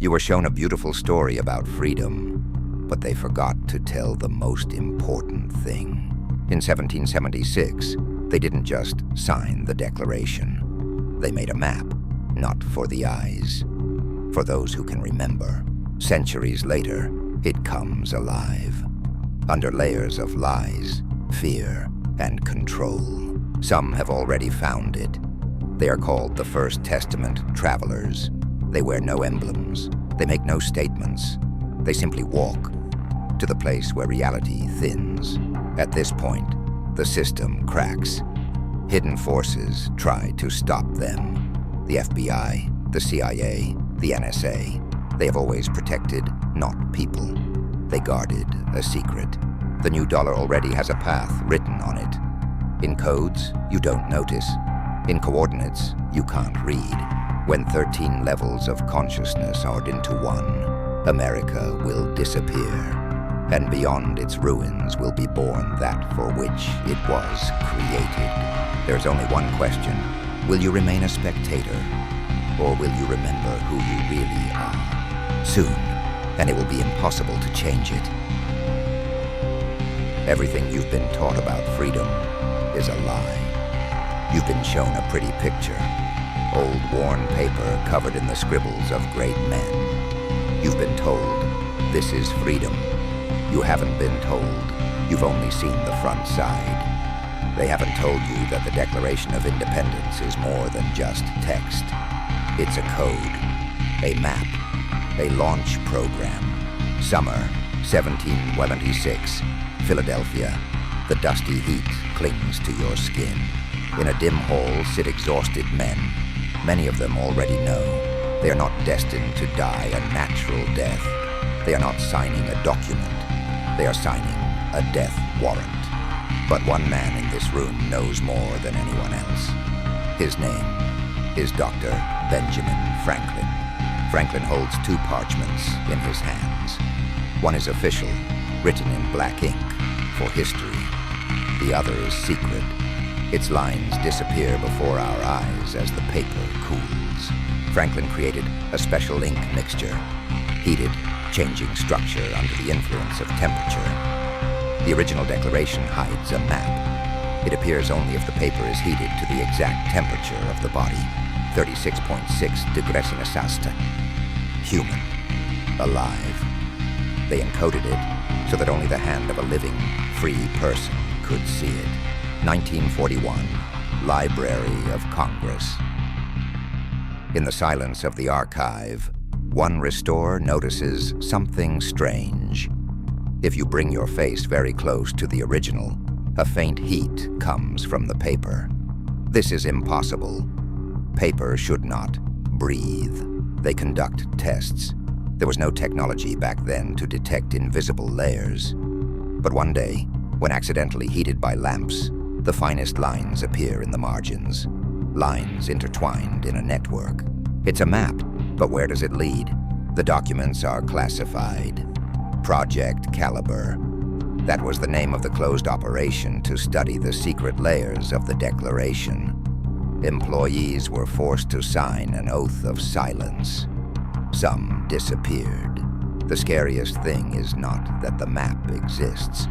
You were shown a beautiful story about freedom, but they forgot to tell the most important thing. In 1776, they didn't just sign the Declaration. They made a map, not for the eyes, for those who can remember. Centuries later, it comes alive, under layers of lies, fear, and control. Some have already found it. They are called the First Testament travelers. They wear no emblems. They make no statements. They simply walk to the place where reality thins. At this point, the system cracks. Hidden forces try to stop them. The FBI, the CIA, the NSA, they have always protected, not people. They guarded a secret. The new dollar already has a path written on it. In codes, you don't notice. In coordinates, you can't read. When 13 levels of consciousness are into one, America will disappear. And beyond its ruins will be born that for which it was created. There's only one question. Will you remain a spectator? Or will you remember who you really are? Soon, and it will be impossible to change it. Everything you've been taught about freedom is a lie. You've been shown a pretty picture, old worn paper covered in the scribbles of great men. You've been told, this is freedom. You haven't been told. You've only seen the front side. They haven't told you that the Declaration of Independence is more than just text. It's a code, a map, a launch program. Summer, 1776, Philadelphia. The dusty heat clings to your skin. In a dim hall sit exhausted men. Many of them already know they are not destined to die a natural death. They are not signing a document. They are signing a death warrant. But one man in this room knows more than anyone else. His name is Dr. Benjamin Franklin. Franklin holds two parchments in his hands. One is official, written in black ink for history. The other is secret. Its lines disappear before our eyes as the paper cools. Franklin created a special ink mixture, heated, changing structure under the influence of temperature. The original declaration hides a map. It appears only if the paper is heated to the exact temperature of the body, 36.6 degrees Celsius. Human. Alive. They encoded it so that only the hand of a living, free person could see it. 1941, Library of Congress. In the silence of the archive, one restorer notices something strange. If you bring your face very close to the original, a faint heat comes from the paper. This is impossible. Paper should not breathe. They conduct tests. There was no technology back then to detect invisible layers. But one day, when accidentally heated by lamps, the finest lines appear in the margins. Lines intertwined in a network. It's a map, but where does it lead? The documents are classified. Project Caliber. That was the name of the closed operation to study the secret layers of the Declaration. Employees were forced to sign an oath of silence. Some disappeared. The scariest thing is not that the map exists.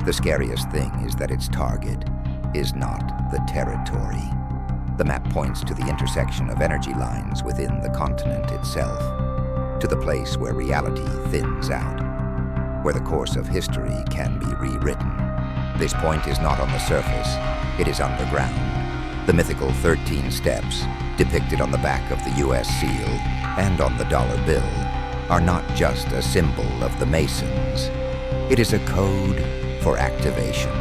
The scariest thing is that its target is not the territory. The map points to the intersection of energy lines within the continent itself, to the place where reality thins out, where the course of history can be rewritten. This point is not on the surface, it is underground. The mythical 13 steps, depicted on the back of the U.S. seal and on the dollar bill, are not just a symbol of the Masons. It is a code for activation.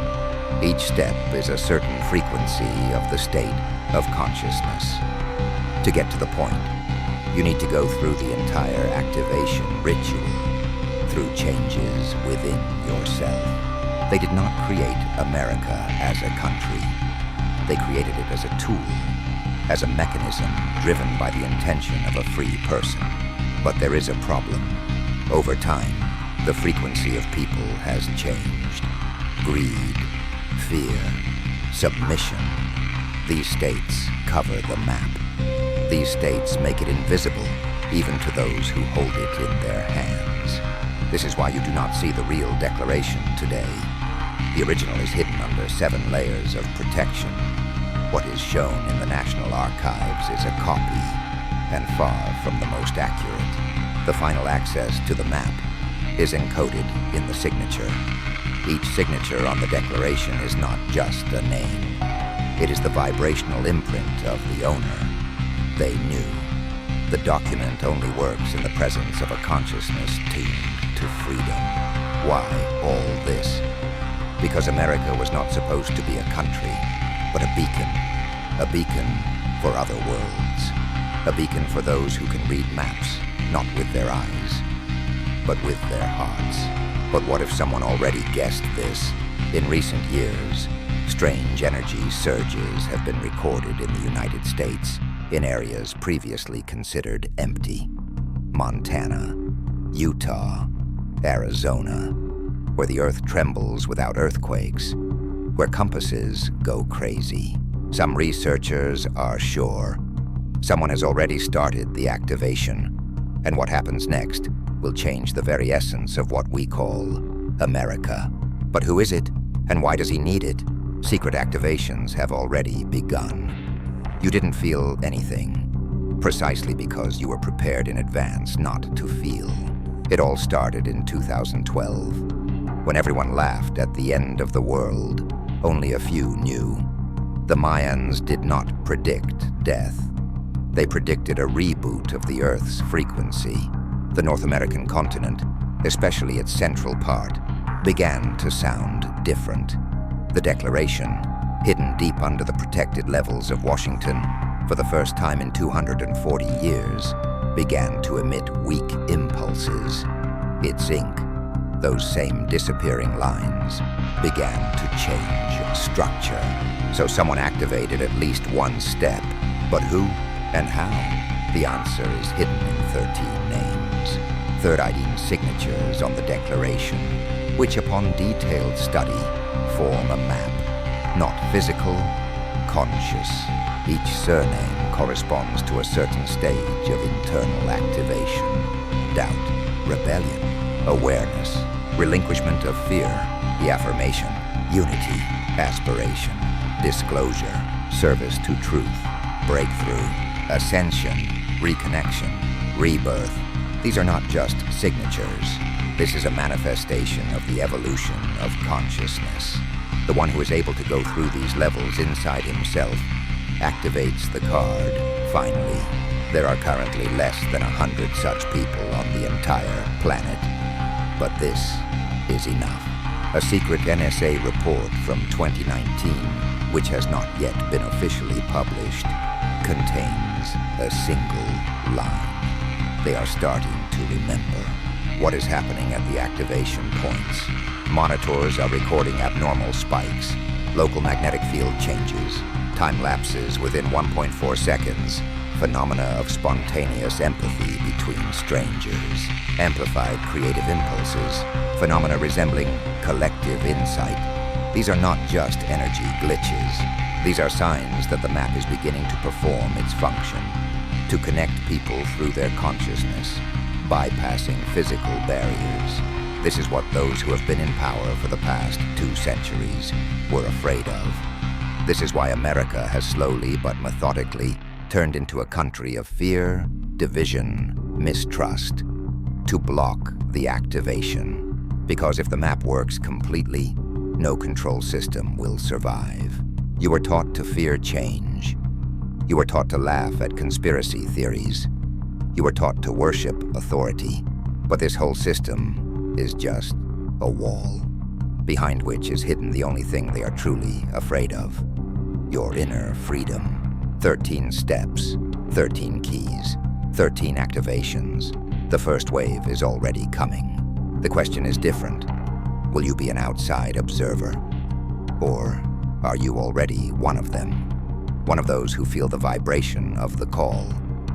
Each step is a certain frequency of the state of consciousness. To get to the point, you need to go through the entire activation ritual, through changes within yourself. They did not create America as a country. They created it as a tool, as a mechanism driven by the intention of a free person. But there is a problem. Over time, the frequency of people has changed. Greed, fear, submission. These states cover the map. These states make it invisible, even to those who hold it in their hands. This is why you do not see the real declaration today. The original is hidden under 7 layers of protection. What is shown in the National Archives is a copy, and far from the most accurate. The final access to the map is encoded in the signature. Each signature on the declaration is not just a name. It is the vibrational imprint of the owner. They knew. The document only works in the presence of a consciousness tuned to freedom. Why all this? Because America was not supposed to be a country, but a beacon. A beacon for other worlds. A beacon for those who can read maps, not with their eyes, but with their hearts. But what if someone already guessed this? In recent years, strange energy surges have been recorded in the United States in areas previously considered empty. Montana, Utah, Arizona, where the earth trembles without earthquakes, where compasses go crazy. Some researchers are sure someone has already started the activation, and what happens next will change the very essence of what we call America. But who is it, and why does he need it? Secret activations have already begun. You didn't feel anything, precisely because you were prepared in advance not to feel. It all started in 2012, when everyone laughed at the end of the world. Only a few knew. The Mayans did not predict death. They predicted a reboot of the Earth's frequency. The North American continent, especially its central part, began to sound different. The declaration, hidden deep under the protected levels of Washington for the first time in 240 years, began to emit weak impulses. Its ink, those same disappearing lines, began to change structure. So someone activated at least one step. But who and how? The answer is hidden in 13 names. Third ID signatures on the declaration, which upon detailed study form a map. Not physical, conscious. Each surname corresponds to a certain stage of internal activation. Doubt, rebellion, awareness, relinquishment of fear, the affirmation, unity, aspiration, disclosure, service to truth, breakthrough, ascension, reconnection, rebirth. These are not just signatures. This is a manifestation of the evolution of consciousness. The one who is able to go through these levels inside himself activates the card, finally. There are currently less than 100 such people on the entire planet. But this is enough. A secret NSA report from 2019, which has not yet been officially published, contains a single line. They are starting to remember what is happening at the activation points. Monitors are recording abnormal spikes, local magnetic field changes, time lapses within 1.4 seconds, phenomena of spontaneous empathy between strangers, amplified creative impulses, phenomena resembling collective insight. These are not just energy glitches. These are signs that the map is beginning to perform its function, to connect people through their consciousness, bypassing physical barriers. This is what those who have been in power for the past 2 centuries were afraid of. This is why America has slowly but methodically turned into a country of fear, division, mistrust, to block the activation. Because if the map works completely, no control system will survive. You were taught to fear change. You were taught to laugh at conspiracy theories. You were taught to worship authority. But this whole system is just a wall, behind which is hidden the only thing they are truly afraid of: your inner freedom. 13 steps, 13 keys, 13 activations. The first wave is already coming. The question is different. Will you be an outside observer? Or are you already one of them? One of those who feel the vibration of the call.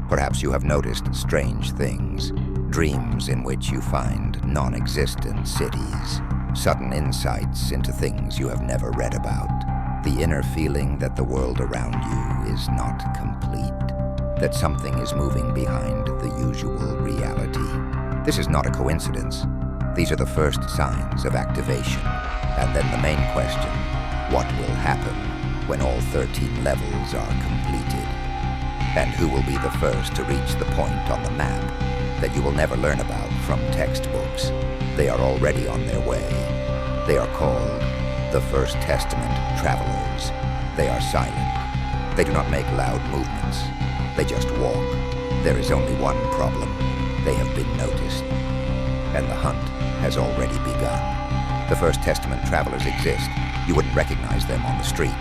Perhaps you have noticed strange things. Dreams in which you find non-existent cities. Sudden insights into things you have never read about. The inner feeling that the world around you is not complete. that something is moving behind the usual reality. This is not a coincidence. These are the first signs of activation. And then the main question, what will happen when all 13 levels are completed? And who will be the first to reach the point on the map that you will never learn about from textbooks? They are already on their way. They are called the First Testament Travelers. They are silent. They do not make loud movements. They just walk. There is only one problem. They have been noticed. And the hunt has already begun. The First Testament Travelers exist. You wouldn't recognize them on the street.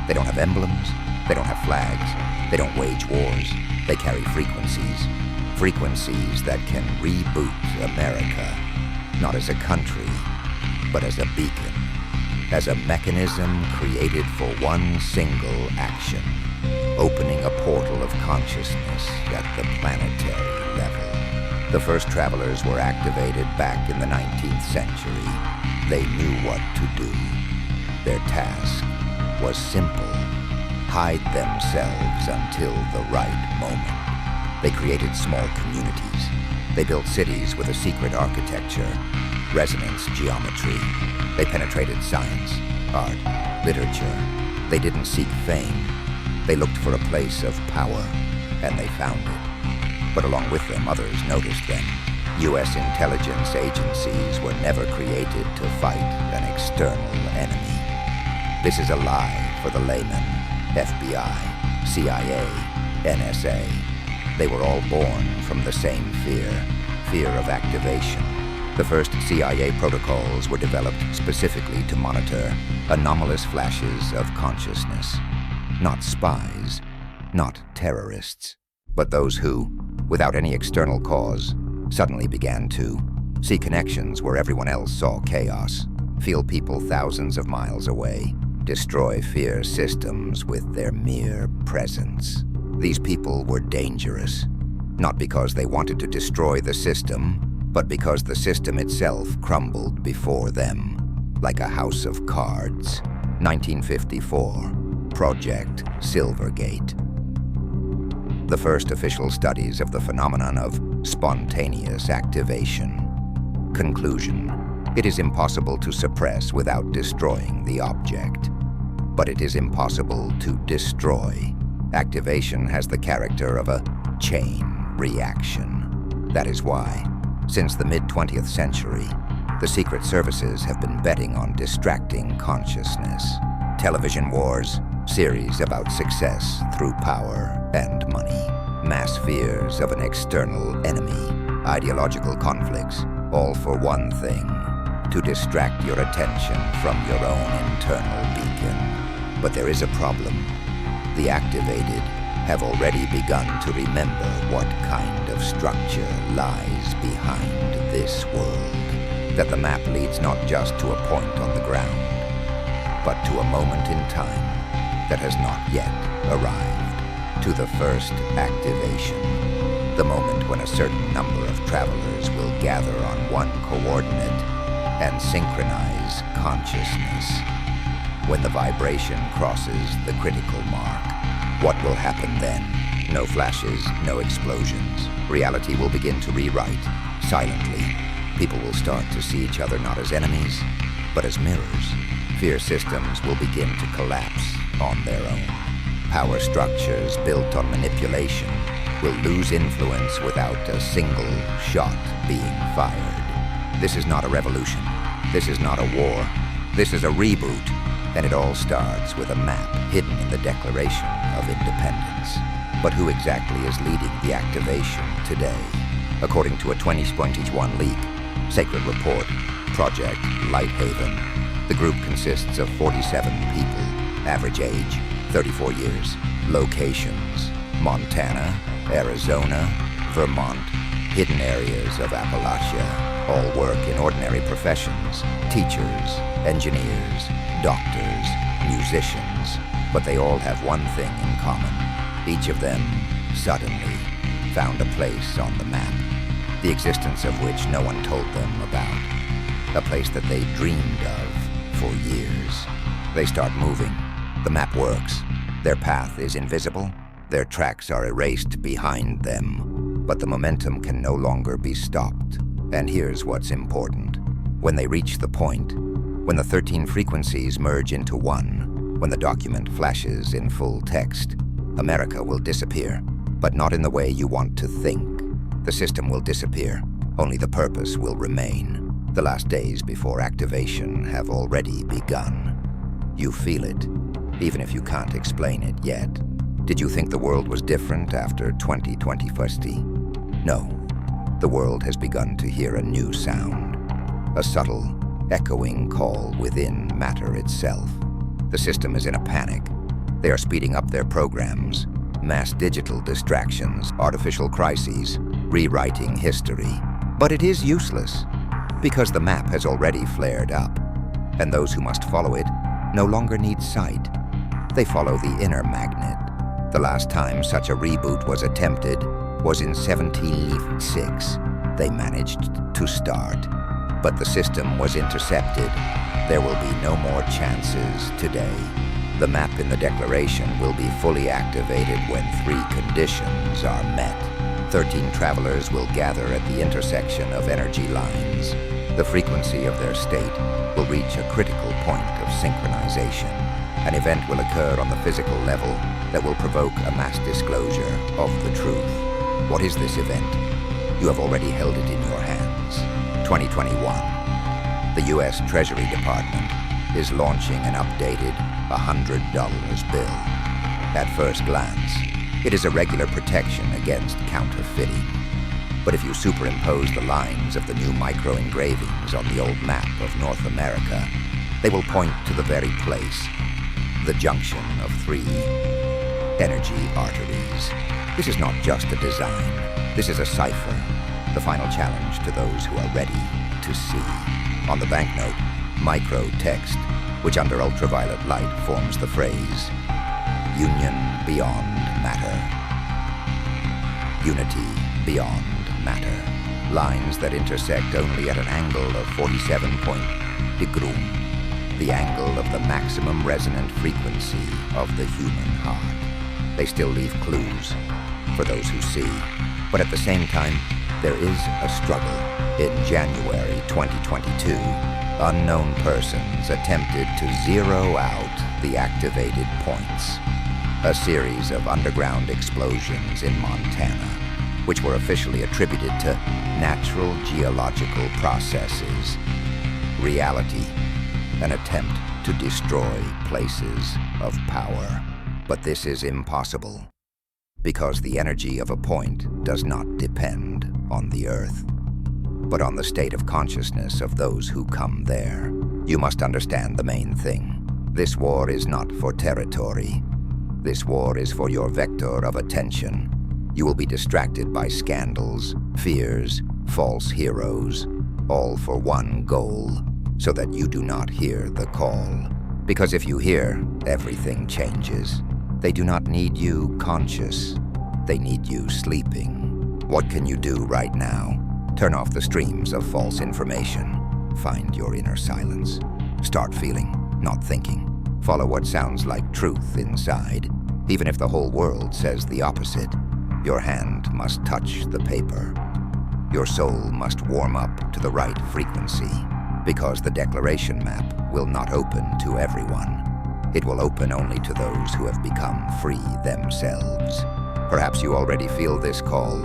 They don't have emblems. They don't have flags. They don't wage wars. They carry frequencies. Frequencies that can reboot America, not as a country, but as a beacon, as a mechanism created for one single action, opening a portal of consciousness at the planetary level. The first travelers were activated back in the 19th century. They knew what to do. Their task was simple: hide themselves until the right moment. They created small communities. They built cities with a secret architecture, resonance geometry. They penetrated science, art, literature. They didn't seek fame. They looked for a place of power, and they found it. But along with them, others noticed them. U.S. intelligence agencies were never created to fight an external enemy. This is a lie for the layman. FBI, CIA, NSA. They were all born from the same fear of activation. The first CIA protocols were developed specifically to monitor anomalous flashes of consciousness. Not spies, not terrorists, but those who, without any external cause, suddenly began to see connections where everyone else saw chaos, feel people thousands of miles away, destroy fear systems with their mere presence. These people were dangerous, not because they wanted to destroy the system, but because the system itself crumbled before them, like a house of cards. 1954, Project Silvergate. The first official studies of the phenomenon of spontaneous activation. Conclusion: it is impossible to suppress without destroying the object, but it is impossible to destroy. Activation has the character of a chain reaction. That is why, since the mid-20th century, the secret services have been betting on distracting consciousness. Television wars, series about success through power and money, mass fears of an external enemy, ideological conflicts, all for one thing: to distract your attention from your own internal beacon. But there is a problem. The activated have already begun to remember what kind of structure lies behind this world. That the map leads not just to a point on the ground, but to a moment in time that has not yet arrived. To the first activation. The moment when a certain number of travelers will gather on one coordinate and synchronize consciousness. When the vibration crosses the critical mark, what will happen then? No flashes, no explosions. Reality will begin to rewrite, silently. People will start to see each other not as enemies, but as mirrors. Fear systems will begin to collapse on their own. Power structures built on manipulation will lose influence without a single shot being fired. This is not a revolution. This is not a war. This is a reboot. And it all starts with a map hidden in the Declaration of Independence. But who exactly is leading the activation today? According to a 2021 leak, Sacred Report, Project Lighthaven, the group consists of 47 people, average age 34 years, locations: Montana, Arizona, Vermont, hidden areas of Appalachia. All work in ordinary professions: teachers, engineers, doctors, musicians. But they all have one thing in common. Each of them, suddenly, found a place on the map, the existence of which no one told them about. A place that they dreamed of for years. They start moving. The map works. Their path is invisible, Their tracks are erased behind them, but the momentum can no longer be stopped. And here's what's important. When they reach the point, when the 13 frequencies merge into one, when the document flashes in full text, America will disappear, but not in the way you want to think. The system will disappear, only the purpose will remain. The last days before activation have already begun. You feel it, even if you can't explain it yet. Did you think the world was different after 2020? No. The world has begun to hear a new sound, a subtle, echoing call within matter itself. The system is in a panic. They are speeding up their programs, mass digital distractions, artificial crises, rewriting history. But it is useless, because the map has already flared up, and those who must follow it no longer need sight. They follow the inner magnet. The last time such a reboot was attempted was in 1706. They managed to start, but the system was intercepted. There will be no more chances today. The map in the declaration will be fully activated when 3 conditions are met. 13 travelers will gather at the intersection of energy lines. The frequency of their state will reach a critical point of synchronization. An event will occur on the physical level that will provoke a mass disclosure of the truth. What is this event? You have already held it in your hands. 2021. The U.S. Treasury Department is launching an updated $100 bill. At first glance, it is a regular protection against counterfeiting. But if you superimpose the lines of the new micro-engravings on the old map of North America, they will point to the very place, the junction of 3 energy arteries. This is not just a design. This is a cipher, the final challenge to those who are ready to see. On the banknote, micro text, which under ultraviolet light forms the phrase, "Union beyond matter. Unity beyond matter." Lines that intersect only at an angle of 47.0, the angle of the maximum resonant frequency of the human heart. They still leave clues for those who see, but at the same time, there is a struggle. In January 2022, unknown persons attempted to zero out the activated points. A series of underground explosions in Montana, which were officially attributed to natural geological processes. Reality, an attempt to destroy places of power. But this is impossible, because the energy of a point does not depend on the Earth, but on the state of consciousness of those who come there. You must understand the main thing. This war is not for territory. This war is for your vector of attention. You will be distracted by scandals, fears, false heroes, all for one goal, so that you do not hear the call. Because if you hear, everything changes. They do not need you conscious. They need you sleeping. What can you do right now? Turn off the streams of false information. Find your inner silence. Start feeling, not thinking. Follow what sounds like truth inside. Even if the whole world says the opposite, your hand must touch the paper. Your soul must warm up to the right frequency, because the declaration map will not open to everyone. It will open only to those who have become free themselves. Perhaps you already feel this call.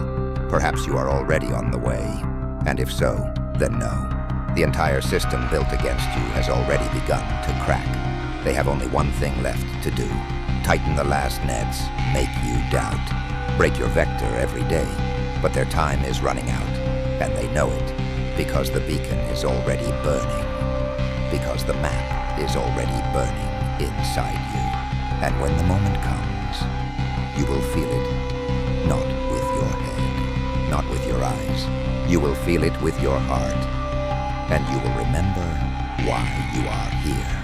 Perhaps you are already on the way. And if so, then know. The entire system built against you has already begun to crack. They have only one thing left to do. Tighten the last nets, make you doubt. Break your vector every day, but their time is running out, and they know it, because the beacon is already burning, because the map is already burning inside you. And when the moment comes, you will feel it, not with your head, not with your eyes. You will feel it with your heart, and you will remember why you are here.